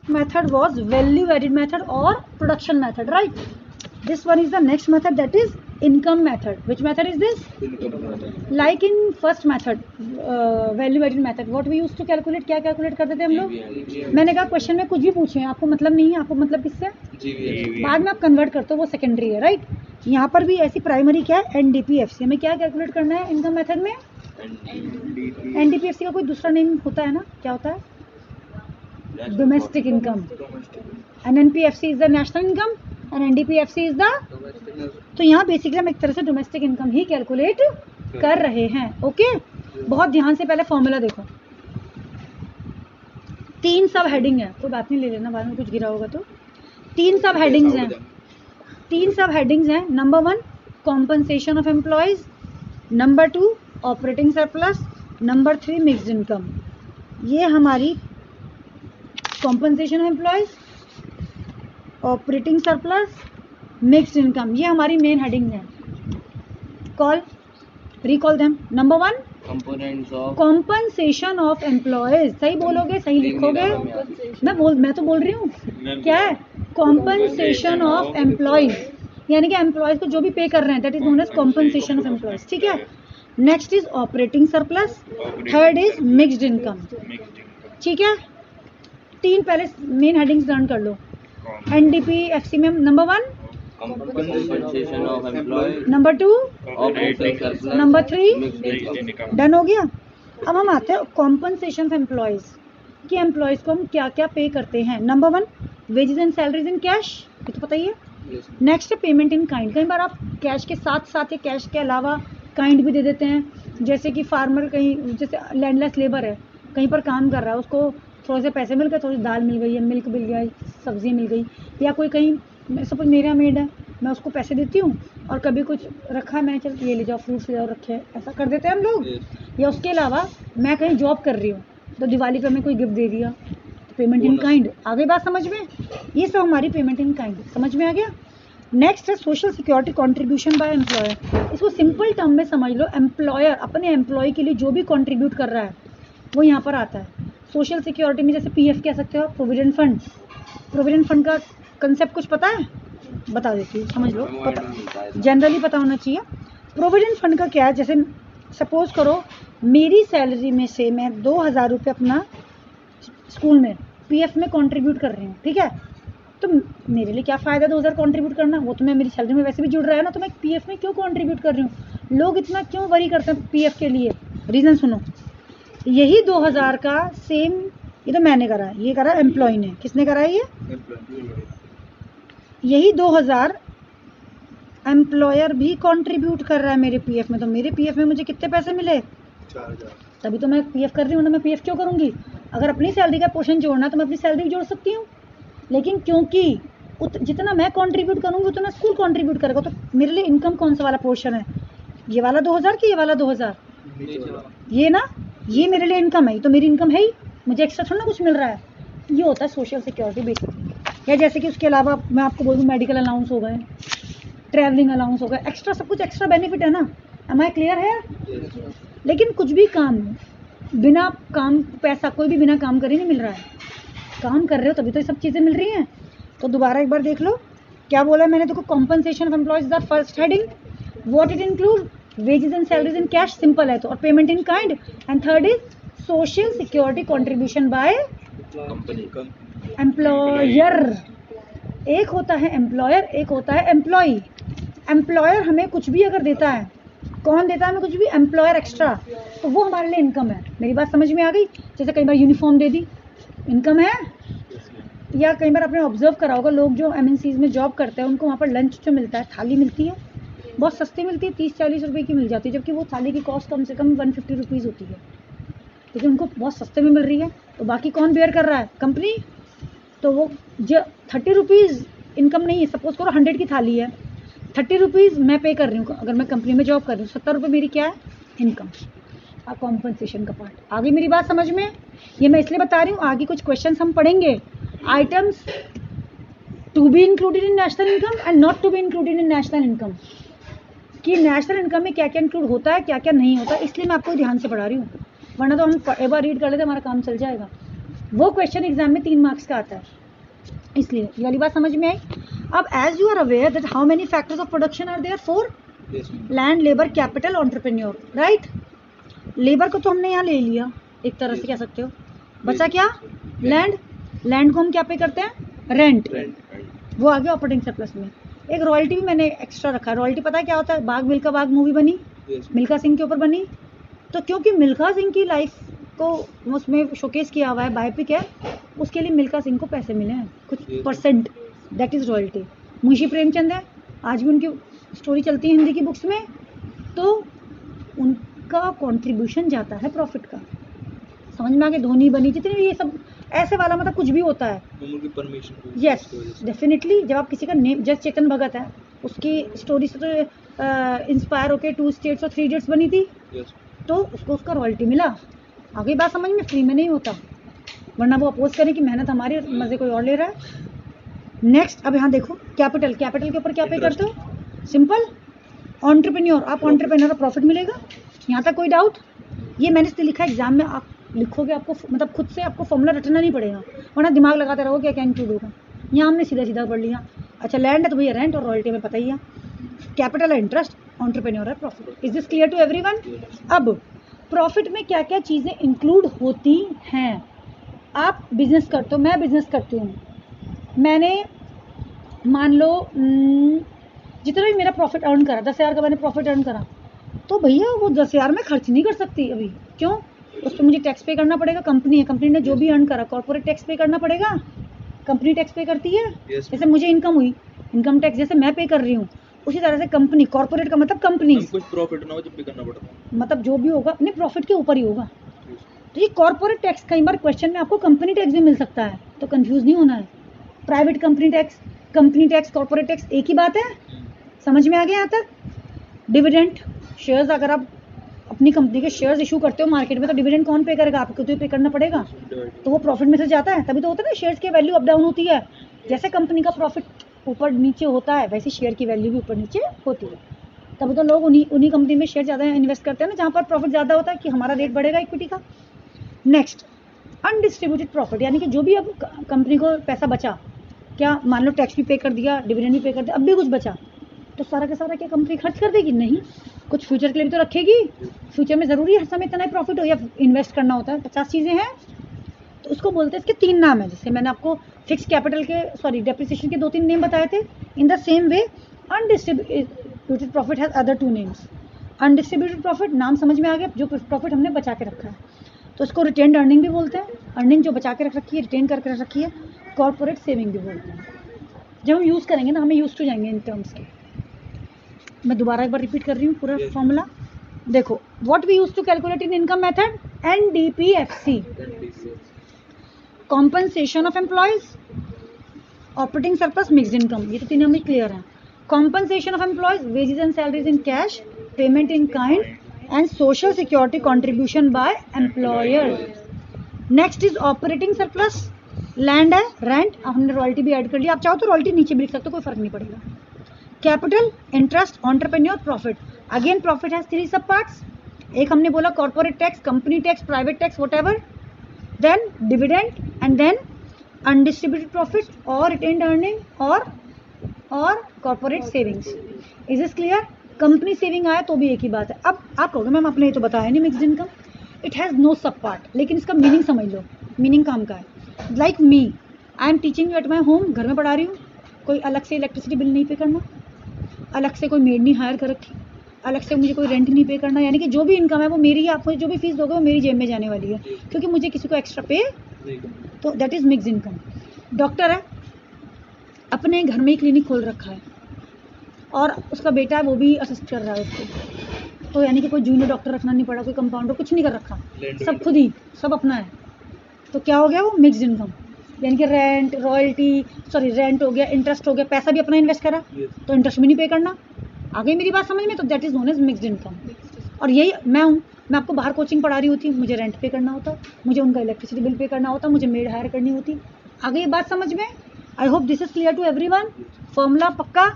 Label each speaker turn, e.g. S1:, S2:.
S1: method was value added method or production method, right? This one is the next method, that is income method. Which method is this?
S2: Income method.
S1: Like in first method, value added method, what we used to calculate, क्या calculate करते थे हम लोग? मैंने कहा question में कुछ भी पूछे, आपको मतलब नहीं है, आपको मतलब किससे? बाद में आप कन्वर्ट करते हो, वो सेकेंडरी है, राइट? यहाँ पर भी ऐसी प्राइमरी क्या है, एनडीपीएफसी। हमें क्या कैलकुलेट करना है इनकम मेथड में? एनडीपीएफसी का कोई दूसरा नेम होता है ना, क्या होता है? Domestic income. NNPFC is the national income and NDPFC is the, तो यहाँ बेसिकली हम एक तरह से डोमेस्टिक इनकम ही कैलकुलेट कर रहे हैं। ओके, बहुत ध्यान से पहले फॉर्मूला देखो। 3 सब हेडिंग है, कोई बात नहीं, ले लेना बाद में कुछ गिरा होगा तो। 3 सब हेडिंग्स हैं, 3 सब हेडिंग्स हैं। Number 1 compensation of employees, number 2 operating surplus, number 3 mixed income. ये हमारी compensation of employees, operating surplus, mixed income, ये हमारी मेन हेडिंग्स हैं। Recall them. Number 1
S2: components of
S1: compensation of employees, सही बोलोगे, सही लिखोगे। मैं तो बोल रही हूँ, क्या है? कॉम्पनसेशन ऑफ एम्प्लॉयज, यानी कि एम्प्लॉयज को जो भी पे कर रहे हैं, that is known as compensation of employees, ठीक है। Next is operating surplus, third is mixed income, ठीक है। 3 पहले मेन हेडिंग्स लर्न कर लो। एनडीपीएफसी में number 1
S2: compensation of employees,
S1: number 2
S2: operating surplus,
S1: number 3
S2: mixed income.
S1: Done हो गया। अब हम आते हैं कॉम्पनसेशन ऑफ एम्प्लॉयज कि एम्प्लॉयज को हम क्या क्या पे करते हैं। Number 1 wages and salaries in cash, ये तो पता ही है। नेक्स्ट है पेमेंट इन काइंड। कई बार आप कैश के साथ साथ या कैश के अलावा काइंड भी दे देते हैं, जैसे कि फार्मर कहीं, जैसे लैंडलेस लेबर है, कहीं पर काम कर रहा है, उसको थोड़े से पैसे मिल गए, थोड़ी दाल मिल गई, या मिल्क मिल गया, सब्जी मिल गई, या कोई कहीं सपोज मेरा मेड है, मैं उसको पैसे देती हूँ और कभी कुछ रखा है, मैं चल ये ले जाओ, फ्रूट्स ले जाओ, रखे, ऐसा कर देते हैं हम लोग। या उसके अलावा मैं कहीं जॉब कर रही हूँ तो दिवाली पर मैं कोई गिफ्ट दे दिया, तो पेमेंट इन काइंड। आ गई बात समझ में? ये सब हमारी पेमेंट इन काइंड, समझ में आ गया। नेक्स्ट है social security contribution by employer. इसको सिंपल टर्म में समझ लो, एम्प्लॉयर अपने एम्प्लॉय के लिए जो भी कॉन्ट्रीब्यूट कर रहा है वो यहाँ पर आता है। सोशल सिक्योरिटी में जैसे पीएफ कह सकते हो, प्रोविडेंट फंड। प्रोविडेंट फंड का कंसेप्ट कुछ पता है? बता देती हूँ, समझ लो, पता जनरली पता होना चाहिए। प्रोविडेंट फंड का क्या है, जैसे सपोज करो मेरी सैलरी में से मैं 2000 रुपये अपना स्कूल में पीएफ में कंट्रीब्यूट कर रही हूँ, ठीक है। तो मेरे लिए क्या फ़ायदा 2000 कंट्रीब्यूट करना, वो तो मैं मेरी सैलरी में वैसे भी जुड़ रहा है ना, तो मैं पीएफ में क्यों कंट्रीब्यूट कर रही हूँ? लोग इतना क्यों वरी करते हैं पीएफ के लिए? रीज़न सुनो, यही 2000 का सेम, ये तो मैंने करा है, ये करा एम्प्लॉय ने। किसने करा है ये? यही 2000 एम्प्लॉयर भी कंट्रीब्यूट कर रहा है मेरे पीएफ में, तो मेरे पीएफ में मुझे कितने पैसे मिले?
S2: 4000।
S1: तभी तो मैं पीएफ कर रही हूँ ना, मैं पीएफ क्यों करूँगी? अगर अपनी सैलरी का पोर्शन जोड़ना तो मैं अपनी सैलरी जोड़ सकती हूँ, लेकिन क्योंकि जितना मैं कंट्रीब्यूट करूँगी उतना स्कूल कंट्रीब्यूट करेगा, तो मेरे लिए इनकम कौन सा वाला पोर्शन है? ये वाला 2000 कि ये वाला 2000? ये ना, ये मेरे लिए इनकम है, तो मेरी इनकम है ही, मुझे एक्स्ट्रा थोड़ा ना कुछ मिल रहा है। ये होता है सोशल सिक्योरिटी बेसिकली। या जैसे कि उसके अलावा मैं आपको बोलूँ, मेडिकल अलाउंस हो गए, ट्रैवलिंग अलाउंस हो गए, एक्स्ट्रा सब कुछ एक्स्ट्रा बेनिफिट है ना। एम आई क्लियर है? लेकिन कुछ भी काम बिना काम, पैसा कोई भी बिना काम करे नहीं मिल रहा है। काम कर रहे हो तभी तो ये सब चीज़ें मिल रही हैं। तो दोबारा एक बार देख लो क्या बोला मैंने। देखो, compensation of employees the first heading, what it include, wages and salaries in cash, simple है तो, और payment in kind, and third is social security contribution by employer. एक होता है एम्प्लॉयर, एक होता है एम्प्लॉई। एम्प्लॉयर हमें कुछ भी अगर देता है, कौन देता है हमें कुछ भी? एम्प्लॉयर एक्स्ट्रा, तो वो हमारे लिए इनकम है। मेरी बात समझ में आ गई? जैसे कई बार यूनिफॉर्म दे दी, इनकम है। या कई बार आपने ऑब्जर्व करा होगा, लोग जो एमएनसीज में जॉब करते हैं उनको वहाँ पर लंच जो मिलता है, थाली मिलती है, बहुत सस्ती मिलती है, 30-40 रुपये की मिल जाती है, जबकि वो थाली की कॉस्ट कम से कम 150 रुपीज़ होती है, लेकिन उनको बहुत सस्ते में मिल रही है। तो बाकी कौन बेयर कर रहा है? कंपनी। तो वो जो 30 रुपीज़ इनकम नहीं है, सपोज करो 100 की थाली है, 30 रुपीज़ मैं पे कर रही हूँ, अगर मैं कंपनी में जॉब कर रही हूँ, 70 रुपये मेरी क्या है? इनकम। कॉम्पनसेशन का पार्ट। आगे मेरी बात समझ में? ये मैं इसलिए बता रही हूँ, आगे कुछ क्वेश्चंस हम पढ़ेंगे, items to be included in national income and not to be included in national income, कि नेशनल इनकम में क्या क्या इंक्लूड होता है, क्या क्या नहीं होता, इसलिए मैं आपको ध्यान से पढ़ा रही हूँ, वरना तो हम एक बार रीड कर लेते हमारा काम चल जाएगा। वो क्वेश्चन एग्जाम में 3 मार्क्स का आता है, इसलिए ये वाली बात समझ में आई। अब as you are aware that how many factors of production are there? 4। Land, labour, capital, entrepreneur, right. Labour को तो हमने यहाँ ले लिया, एक तरह से कह सकते हो। बचा क्या? लैंड। लैंड को हम क्या पे करते हैं? रेंट। वो आ गया ऑपरेटिंग सरप्लस में। एक रॉयल्टी भी मैंने एक्स्ट्रा रखा। रॉयल्टी पता है क्या होता है? बाग मिल्खा बाग मूवी बनी, मिल्खा सिंह के ऊपर बनी, तो क्योंकि मिल्खा सिंह की लाइफ को उसमें शोकेस किया हुआ है, बायोपिक है, उसके लिए मिल्खा सिंह को पैसे मिले हैं कुछ percent, that is royalty. Munshi Premchand है, आज भी उनकी स्टोरी चलती है हिंदी की बुक्स में, तो उनका कंट्रीब्यूशन जाता है प्रॉफिट का। समझ में आ गया? धोनी बनी, जितने भी ये सब ऐसे वाला मतलब कुछ भी होता है, यस डेफिनेटली। जब आप किसी का नेम, जस्ट चेतन भगत है, उसकी स्टोरी से तो इंस्पायर होके 2 स्टेट्स और 3 इडियट्स बनी थी, तो उसको उसका रॉयल्टी मिला। आगे बात समझ में? फ्री में नहीं होता, वरना वो अपोज करें कि मेहनत हमारी और मजे कोई और ले रहा है। नेक्स्ट, अब यहाँ देखो कैपिटल। कैपिटल के ऊपर क्या पे करते हो? Simple, entrepreneur. आप एंटरप्रेन्योर का प्रॉफिट मिलेगा, यहाँ तक कोई डाउट? ये मैंने इसलिए लिखा एग्जाम में, आप लिखोगे आपको मतलब खुद से आपको फॉर्मूला रटना नहीं पड़ेगा, वरना दिमाग लगाते रहो क्या क्या इंक्लूड होगा। यहाँ हमने सीधा सीधा पढ़ लिया। अच्छा, लैंड है तो भैया रेंट और रॉयल्टी में पता ही है। कैपिटल है इंटरेस्ट, एंटरप्रेन्योर है profit. Is this clear to everyone? अब प्रॉफिट में क्या क्या चीज़ें इंक्लूड होती हैं? आप बिजनेस करते हो, मैं बिजनेस करती हूँ, मैंने मान लो जितना भी मेरा प्रॉफिट अर्न करा, 10,000 का मैंने प्रॉफिट अर्न करा, तो भैया वो 10,000 में खर्च नहीं कर सकती अभी। क्यों? उस पर मुझे टैक्स पे करना पड़ेगा। कंपनी है, कंपनी ने जो भी अर्न करा कॉर्पोरेट टैक्स पे करना पड़ेगा। कंपनी टैक्स पे करती है, जैसे मुझे इनकम हुई, इनकम टैक्स जैसे मैं पे कर रही हूँ, उसी तरह से कंपनी, कॉर्पोरेट का मतलब कंपनी,
S2: कुछ प्रॉफिट ना हो जब भी करना पड़ता है,
S1: मतलब जो भी होगा अपने प्रॉफिट के ऊपर ही होगा। तो ये कॉर्पोरेट टैक्स, कई बार क्वेश्चन में आपको कंपनी टैक्स भी मिल सकता है, तो कंफ्यूज नहीं होना है। Private company tax, corporate tax एक ही बात है। समझ में आ गया यहाँ तक? डिविडेंड, शेयर्स, अगर आप अपनी कंपनी के शेयर्स इशू करते हो मार्केट में, तो डिविडेंड कौन पे करेगा? आपको तो पे करना पड़ेगा, तो वो प्रॉफिट में से जाता है। तभी तो होता है ना, शेयर्स की वैल्यू अप डाउन होती है। जैसे कंपनी का प्रॉफिट ऊपर नीचे होता है, वैसे शेयर की वैल्यू भी ऊपर नीचे होती है। तभी तो लोग उन्हीं कंपनी में शेयर ज़्यादा इन्वेस्ट करते हैं ना, जहाँ पर प्रॉफिट ज़्यादा होता है, कि हमारा रेट बढ़ेगा इक्विटी का। नेक्स्ट, अनडिस्ट्रीब्यूटेड प्रॉफिट, यानी कि जो भी अब कंपनी को पैसा बचा, क्या मान लो टैक्स भी पे कर दिया, डिविडेंड भी पे कर दिया, अब भी कुछ बचा, तो सारा का सारा क्या कंपनी खर्च कर देगी? नहीं, कुछ फ्यूचर के लिए भी तो रखेगी। फ्यूचर में ज़रूरी है हर समय इतना ही प्रॉफिट हो, या इन्वेस्ट करना होता है। 50 चीज़ें हैं, तो उसको बोलते हैं, इसके 3 नाम है। जैसे मैंने आपको फिक्स कैपिटल के डेप्रिसिएशन के 2-3 नेम बताए थे, in the same way undistributed profit has other 2 names. Undistributed profit, नाम समझ में आ गया, जो प्रॉफिट हमने बचा के रखा है, तो उसको रिटेन्ड अर्निंग भी बोलते हैं। अर्निंग जो बचा के रख रखी है, रिटेन करके रख रखी है। कॉर्पोरेट सेविंग भी बोलते हैं। जब हम यूज़ करेंगे ना, हमें यूज टू जाएंगे इन टर्म्स के। मैं दोबारा एक बार रिपीट कर रही हूँ पूरा फॉर्मूला। देखो, what we use to calculate in income method? NDPFC, compensation of employees, operating surplus, mixed income, ये तो 3 हमें क्लियर है। Compensation of employees, wages and salaries in cash, payment in kind and social security contribution by employer. Next is operating surplus, land है, rent, हमने royalty भी add कर लिया, आप चाहो तो रॉयल्टी नीचे भी लिख सकते हो, कोई फर्क नहीं पड़ेगा। Capital, interest, entrepreneur, profit. Again profit has 3 sub parts. एक हमने बोला corporate tax, company tax, private tax, whatever, then dividend, and then undistributed profit और रिटेन्ड अर्निंग और corporate savings. Is this clear? Company saving आया तो भी एक ही बात है। अब आप कहोगे मैम आपने ये तो बताया नहीं mixed income, it has no sub part, लेकिन इसका मीनिंग समझ लो। मीनिंग काम का है। Like me, I am teaching you at my home, घर में पढ़ा रही हूँ, कोई अलग से इलेक्ट्रिसिटी बिल नहीं पे करना, अलग से कोई मेड नहीं हायर कर रखी, अलग से मुझे कोई रेंट नहीं पे करना, यानी कि जो भी इनकम है वो मेरी है। आप मुझे जो भी फीस दोगे वो मेरी जेब में जाने वाली है, क्योंकि मुझे किसी को एक्स्ट्रा पे, तो that is mixed income. Doctor है, अपने घर में ही क्लिनिक खोल रखा है और उसका बेटा है वो भी असिस्ट कर रहा है उसको, तो यानी कि कोई जूनियर डॉक्टर रखना नहीं पड़ा, कोई कंपाउंडर, कुछ नहीं कर रखा, सब खुद ही, सब अपना है। तो क्या हो गया वो? Mixed income. यानी कि रेंट हो गया, इंटरेस्ट हो गया, पैसा भी अपना इन्वेस्ट करा तो इंटरेस्ट भी नहीं पे करना। आ गई मेरी बात समझ में? तो that is known as mixed income. और यही मैं हूँ, मैं आपको बाहर कोचिंग पढ़ा रही होती, मुझे रेंट पे करना होता, मुझे उनका इलेक्ट्रिसिटी बिल पे करना होता, मुझे मेड हायर करनी होती। आ गई बात समझ में? I hope this is clear to everyone. Formula पक्का?